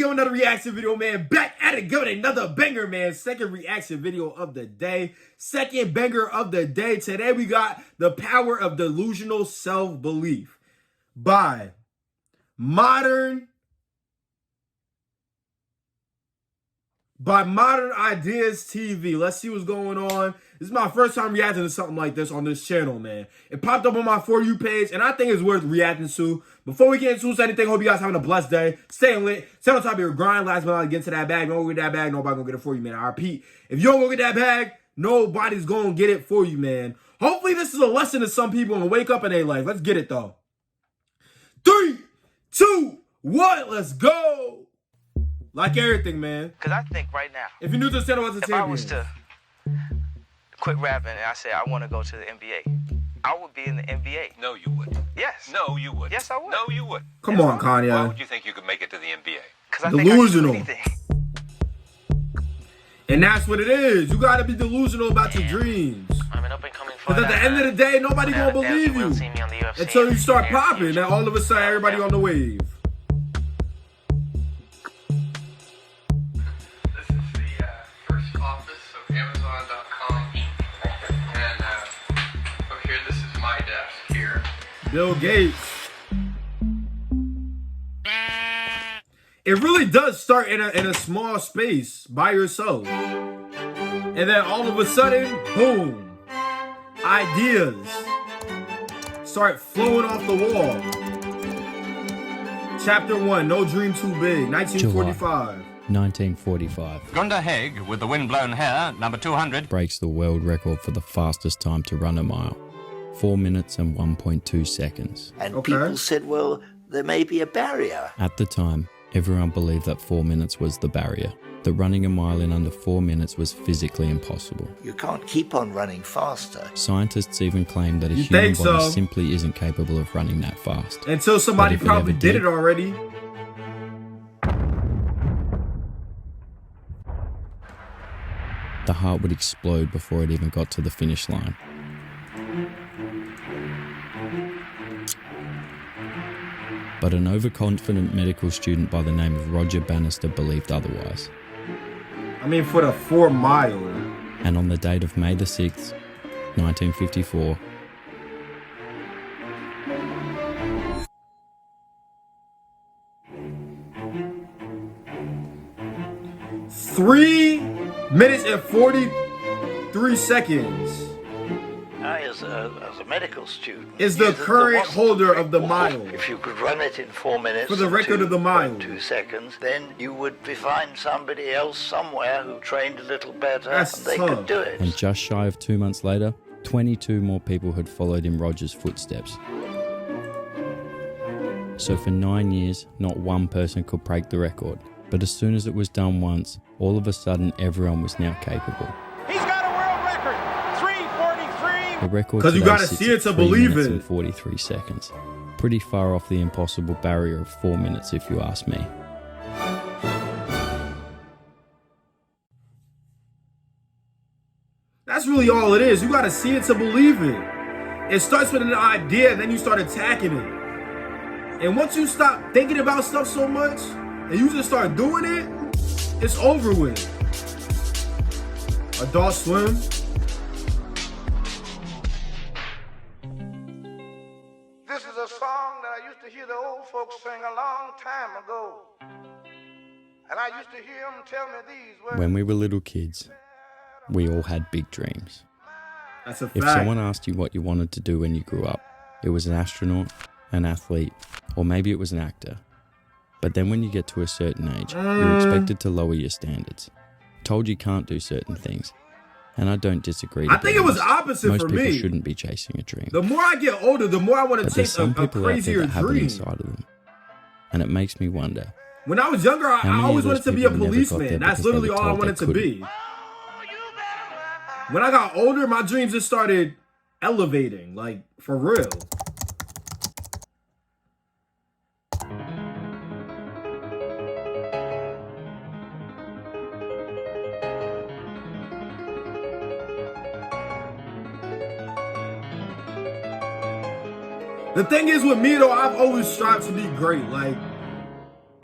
go, another reaction video, man. Back at it, go, another banger, man. Second reaction video of the day. Second banger of the day. Today we got The Power of Delusional Self-Belief by Modern Ideas TV. Let's see what's going on. This is my first time reacting to something like this on this channel, man. It popped up on my For You page, and I think it's worth reacting to. Before we get into anything, hope you guys having a blessed day. Staying lit. Stay on top of your grind. Last but not least, get into that bag. Don't go get that bag. Nobody gonna get it for you, man. I repeat, if you don't go get that bag, nobody's gonna get it for you, man. Hopefully this is a lesson to some people and wake up in their life. Let's get it, though. 3, 2, 1, let's go. Like everything, man. Because I think right now, if you're new to the channel, what's the champion? If I was to quit rapping and I said I want to go to the NBA, I would be in the NBA. No, you wouldn't. Yes. No, you wouldn't. Yes, I would. No, you wouldn't. Come on, Kanye. Why would you think you could make it to the NBA? Because I Delusional. think I can do anything. And that's what it is. You gotta be delusional about your dreams. I'm an up-and-coming Because at the end of the day, nobody gonna believe you until you start popping. Then all of a sudden, everybody on the wave. This is the first office of Amazon.com, and over here, this is my desk here. Bill Gates. It really does start in a small space by yourself. And then all of a sudden, boom, ideas start flowing off the wall. Chapter 1, No Dream Too Big, 1945. July 1945. Gunda Haig, with the wind-blown hair, number 200. Breaks the world record for the fastest time to run a mile. 4 minutes and 1.2 seconds. And people said, well, there may be a barrier. At the time, everyone believed that 4 minutes was the barrier, that running a mile in under 4 minutes was physically impossible. You can't keep on running faster. Scientists even claim that a human body simply isn't capable of running that fast. Until somebody probably did it already. The heart would explode before it even got to the finish line. But an overconfident medical student by the name of Roger Bannister believed otherwise. I mean, for the 4 mile. And on the date of May the 6th, 1954, Three minutes and 43 seconds. As a medical student, is the current holder of the mile. If you could run it in 4 minutes for the record of the mile, 2 seconds, then you would find somebody else somewhere who trained a little better, and they could do it. And just shy of 2 months later, 22 more people had followed in Roger's footsteps. So for 9 years, not one person could break the record. But as soon as it was done once, all of a sudden everyone was now capable. He's got a world record, 3:43. The record because you gotta see it to believe it. And 43 seconds. Pretty far off the impossible barrier of 4 minutes, if you ask me. That's really all it is. You gotta see it to believe it. It starts with an idea, and then you start attacking it. And once you stop thinking about stuff so much, and you just start doing it, it's over with. Adult Swim. This is a song that I used to hear the old folks sing a long time ago. And I used to hear them tell me these words. When we were little kids, we all had big dreams. That's a fact. If someone asked you what you wanted to do when you grew up, it was an astronaut, an athlete, or maybe it was an actor. But then when you get to a certain age, you're expected to lower your standards. Told you can't do certain things. And I don't disagree. I think it was opposite for me. Most people shouldn't be chasing a dream. The more I get older, the more I want to chase a crazier dream. Inside of them. And it makes me wonder. When I was younger, I always wanted to be a policeman. That's literally all I wanted to be. When I got older, my dreams just started elevating, like, for real. The thing is with me though, I've always strived to be great. Like,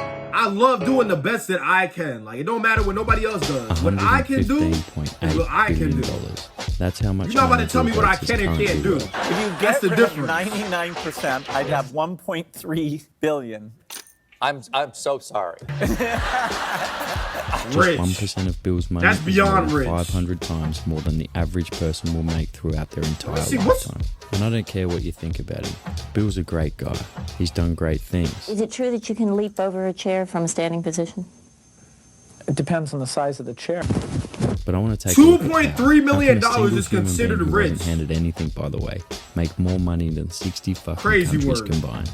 I love doing the best that I can. Like, it don't matter what nobody else does. What I can do is what I can do. That's how much. You're not about to tell me what I can and can't do. If you That's get the rid of difference. 99%, I'd have 1.3 billion. I'm so sorry. Just Rich. 1% of Bill's money That's is beyond more rich. than 500 times more than the average person will make throughout their entire See, what's- lifetime. And I don't care what you think about him. Bill's a great guy. He's done great things. Is it true that you can leap over a chair from a standing position? It depends on the size of the chair. But I want to take a look at $2.3 million how can a single is human considered being who rich. wasn't handed anything, by the way, make more money than 60 fucking Crazy countries word. combined.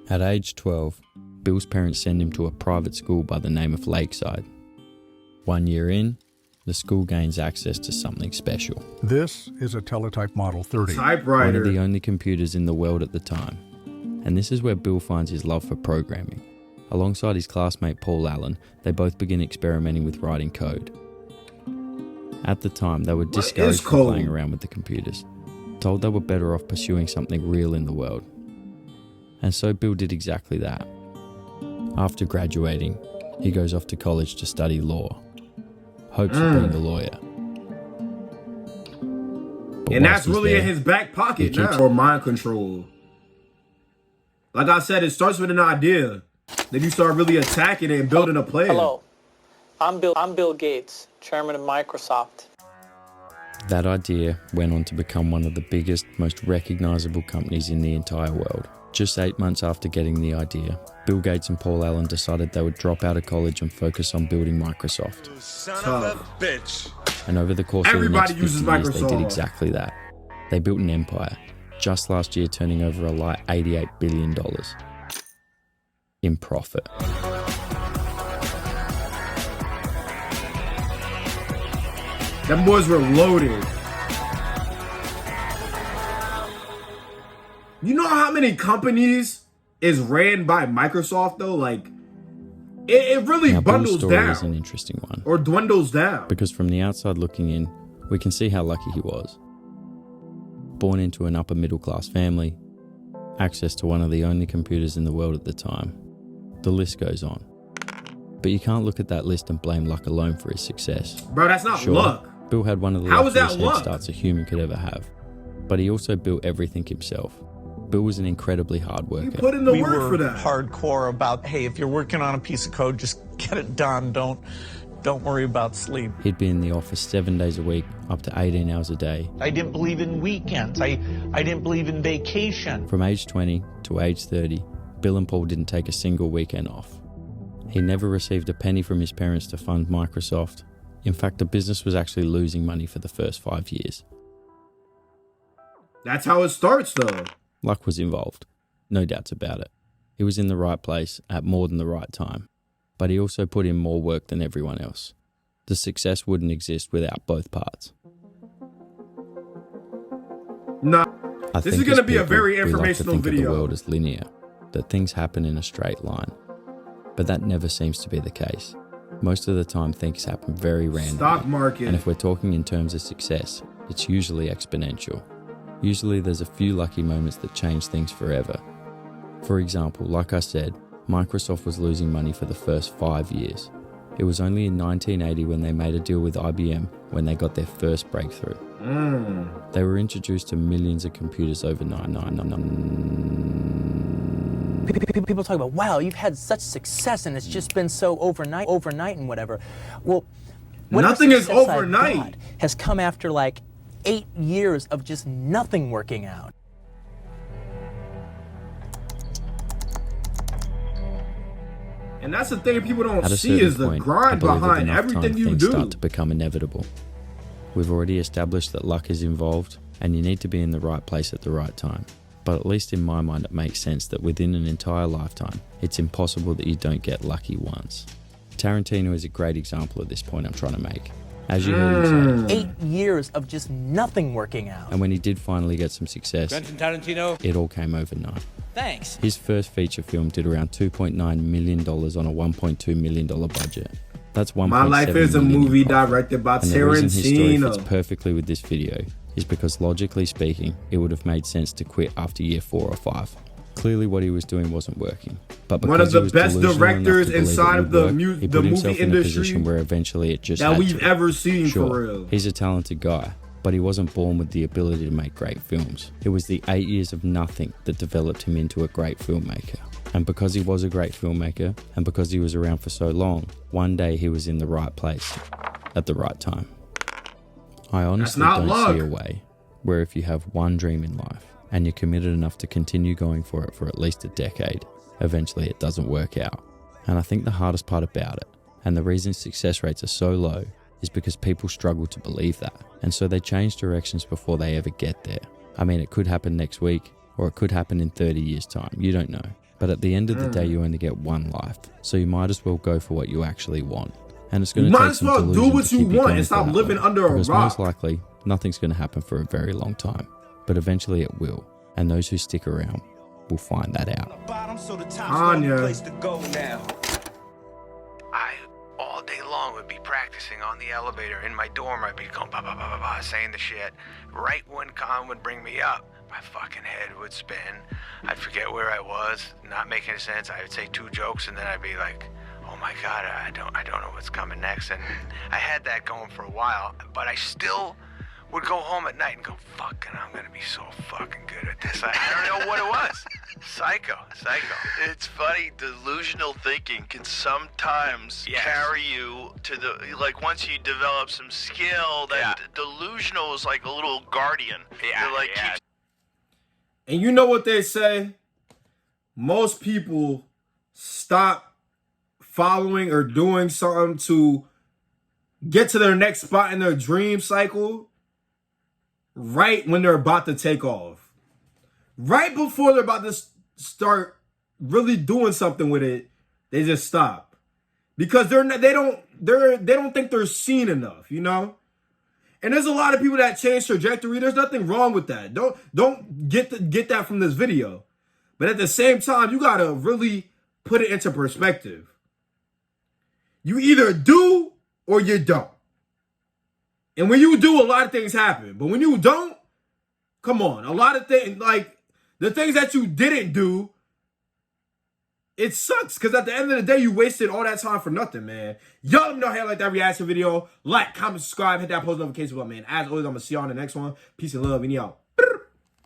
At age 12, Bill's parents send him to a private school by the name of Lakeside. 1 year in, the school gains access to something special. This is a teletype Model 30. One Typewriter. of the only computers in the world at the time. And this is where Bill finds his love for programming. Alongside his classmate Paul Allen, they both begin experimenting with writing code. At the time, they were discouraged from code? playing around with the computers, told they were better off pursuing something real in the world. And so Bill did exactly that. After graduating, he goes off to college to study law. Hopes of being a lawyer. But And whilst that's he's really there, in his back pocket he now. keeps- Or mind control. Like I said, it starts with an idea. Then you start really attacking it and building a plan. Hello, I'm Bill Gates, chairman of Microsoft. That idea went on to become one of the biggest, most recognizable companies in the entire world. Just 8 months after getting the idea, Bill Gates and Paul Allen decided they would drop out of college and focus on building Microsoft. Bitch. And over the course of the Everybody next 50 uses years, they did Microsoft. exactly that. They built an empire, just last year turning over a light $88 billion in profit. Them boys were loaded. You know how many companies is ran by Microsoft though? Like, it really Now, Bill's bundles story down. is an interesting one, Or dwindles down. because from the outside looking in, we can see how lucky he was. Born into an upper middle class family, access to one of the only computers in the world at the time. The list goes on. But you can't look at that list and blame luck alone for his success. Bro, that's not Sure, luck. Bill had one of the How is that luckiest head luck? starts a human could ever have. But he also built everything himself. Bill was an incredibly hard You worker. put in the We work were for that. hardcore about, hey, if you're working on a piece of code, just get it done. Don't worry about sleep. He'd be in the office 7 days a week, up to 18 hours a day. I didn't believe in weekends. I didn't believe in vacation. From age 20 to age 30, Bill and Paul didn't take a single weekend off. He never received a penny from his parents to fund Microsoft. In fact, the business was actually losing money for the first 5 years. That's how it starts though. Luck was involved, no doubts about it. He was in the right place at more than the right time, but he also put in more work than everyone else. The success wouldn't exist without both parts. Nah. I This think is gonna as be a people, very we like to informational think video. of the world as linear, that things happen in a straight line. But that never seems to be the case. Most of the time, things happen very randomly. Stock market. And if we're talking in terms of success, it's usually exponential. Usually there's a few lucky moments that change things forever. For example, like I said, Microsoft was losing money for the first 5 years. It was only in 1980 when they made a deal with IBM when they got their first breakthrough. They were introduced to millions of computers overnight. People talk about, wow, you've had such success and it's just been so overnight and whatever. Well, whatever Nothing is success I've overnight. got has come after like 8 years of just nothing working out. And that's the thing people don't At a see is certain the point, I grind believe with behind enough everything time, you things do. start to become inevitable. We've already established that luck is involved and you need to be in the right place at the right time. But at least in my mind, it makes sense that within an entire lifetime, it's impossible that you don't get lucky once. Tarantino is a great example of this point I'm trying to make. As you heard him say, 8 years of just nothing working out. and when he did finally get some success, Quentin Tarantino. it all came overnight. Thanks. His first feature film did around $2.9 million on a $1.2 million budget. That's 1.7 My Life is a million in movie profit. directed by And the reason his story fits Tarantino. perfectly with this video is because logically speaking, it would have made sense to quit after year 4 or 5. Clearly what he was doing wasn't working. But because one of the he was best directors inside of the he put himself movie in a industry position where eventually it just that had we've to. ever seen, Sure, for real. He's a talented guy, but he wasn't born with the ability to make great films. It was the 8 years of nothing that developed him into a great filmmaker. And because he was a great filmmaker, and because he was around for so long, one day he was in the right place at the right time. I honestly don't see a way where if you have one dream in life and you're committed enough to continue going for it for at least a decade, eventually it doesn't work out. And I think the hardest part about it, and the reason success rates are so low, is because people struggle to believe that. And so they change directions before they ever get there. I mean, it could happen next week, or it could happen in 30 years' time. You don't know. But at the end of the day, you only get one life. So you might as well go for what you actually want. And it's going to take some delusion do what to you keep want going and stop for that living long. under a Because rock. most likely, nothing's going to happen for a very long time. But eventually it will. And those who stick around will find that out. Anya. I, all day long, would be practicing on the elevator in my dorm. I'd be going ba ba ba ba ba, saying the shit. Right when Con would bring me up, my fucking head would spin. I'd forget where I was, not making sense. I would say 2 jokes, and then I'd be like, oh my God, I don't know what's coming next. And I had that going for a while, but I still would go home at night and go, fucking, I'm gonna be so fucking good at this. I don't know what it was. Psycho. It's funny, delusional thinking can sometimes carry you to the, like once you develop some skill, that delusional is like a little guardian. It like keeps. And you know what they say? Most people stop following or doing something to get to their next spot in their dream cycle right when they're about to take off. Right before they're about to start really doing something with it, they just stop. Because they don't think they're seen enough, you know? And there's a lot of people that change trajectory. There's nothing wrong with that. Don't get that from this video. But at the same time, you gotta really put it into perspective. You either do or you don't. And when you do, a lot of things happen. But when you don't, come on, a lot of things, like the things that you didn't do, it sucks, because at the end of the day, you wasted all that time for nothing, man. Y'all let me know how you like that reaction video. Like, comment, subscribe, hit that post notification button, man. As always, I'm going to see y'all on the next one. Peace and love, and y'all.